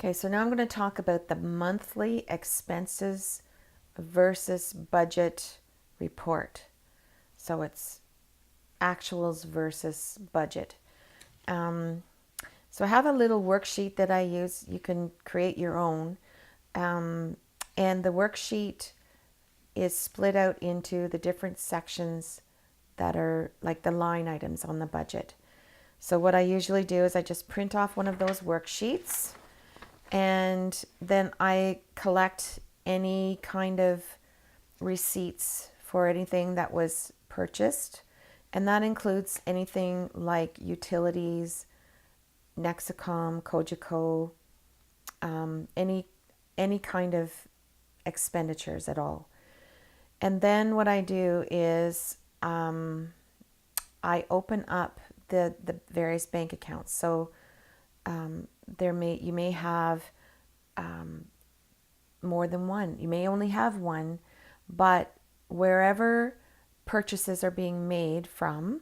Okay, so now I'm going to talk about the monthly expenses versus budget report. So it's actuals versus budget. Um, so I have a little worksheet that I use. You can create your own. Um, and the worksheet is split out into the different sections that are like the line items on the budget. So what I usually do is I just print off one of those worksheets, and then I collect any kind of receipts for anything that was purchased. And that includes anything like utilities, Nexicom, Cogeco, any kind of expenditures at all. And then what I do is I open up the various bank accounts. So you may have more than one. You may only have one, but wherever purchases are being made from,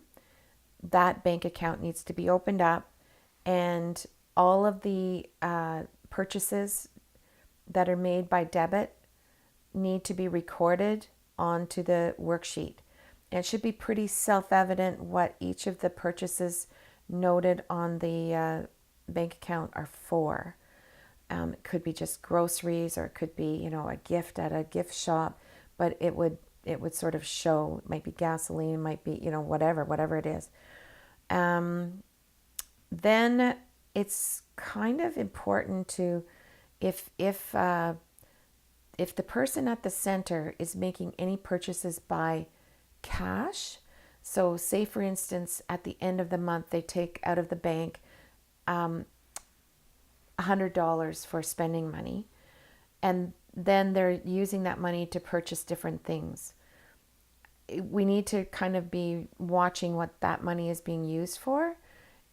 that bank account needs to be opened up, and all of the purchases that are made by debit need to be recorded onto the worksheet. And it should be pretty self-evident what each of the purchases noted on the bank account are for. It could be just groceries, or it could be, a gift at a gift shop, but it would sort of show. It might be gasoline, it might be, whatever it is. Then it's kind of important to, if the person at the center is making any purchases by cash, so say for instance at the end of the month they take out of the bank $100 for spending money, and then they're using that money to purchase different things. We need to kind of be watching what that money is being used for.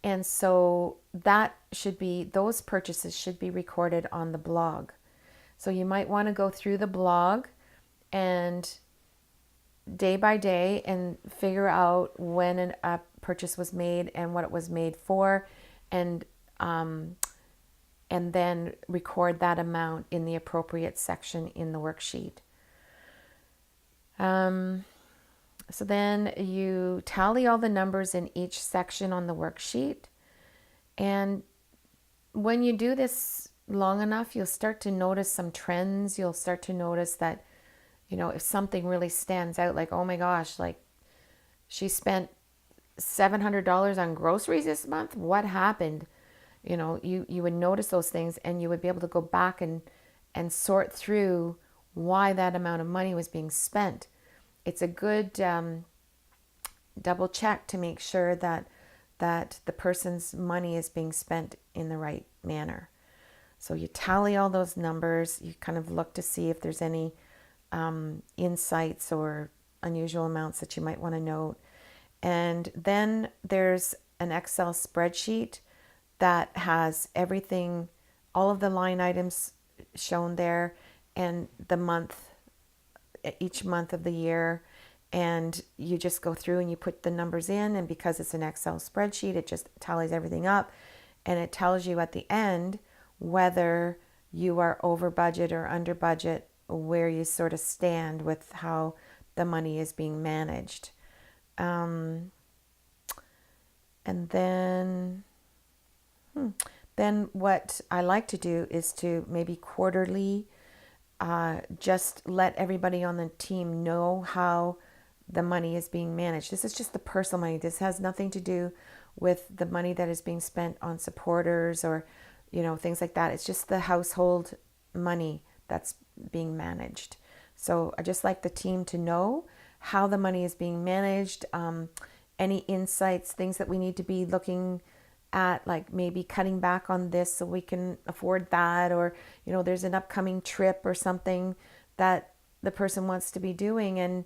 And so those purchases should be recorded on the blog. So you might want to go through the blog and day by day and figure out when a purchase was made and what it was made for, and then record that amount in the appropriate section in the worksheet. So then you tally all the numbers in each section on the worksheet. And when you do this long enough, you'll start to notice some trends. You'll start to notice that, if something really stands out, like, oh my gosh, like she spent $700 on groceries this month. What happened? You would notice those things, and you would be able to go back and sort through why that amount of money was being spent. It's a good double check to make sure that the person's money is being spent in the right manner. So you tally all those numbers. You kind of look to see if there's any insights or unusual amounts that you might want to note. And then there's an Excel spreadsheet that has everything, all of the line items shown there, and each month of the year. And you just go through and you put the numbers in, and because it's an Excel spreadsheet, it just tallies everything up, and it tells you at the end whether you are over budget or under budget, where you sort of stand with how the money is being managed. And then what I like to do is to maybe quarterly just let everybody on the team know how the money is being managed. This is just the personal money. This has nothing to do with the money that is being spent on supporters or, things like that. It's just the household money that's being managed. So I just like the team to know how the money is being managed, any insights, things that we need to be looking at, like maybe cutting back on this so we can afford that, or there's an upcoming trip or something that the person wants to be doing, and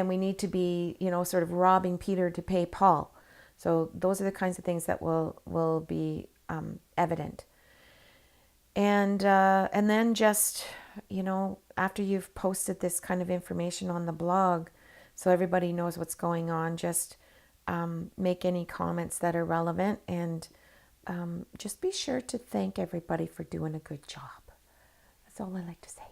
we need to be sort of robbing Peter to pay Paul. So those are the kinds of things that will be evident. And then just after you've posted this kind of information on the blog, so everybody knows what's going on, just make any comments that are relevant, and just be sure to thank everybody for doing a good job. That's all I like to say.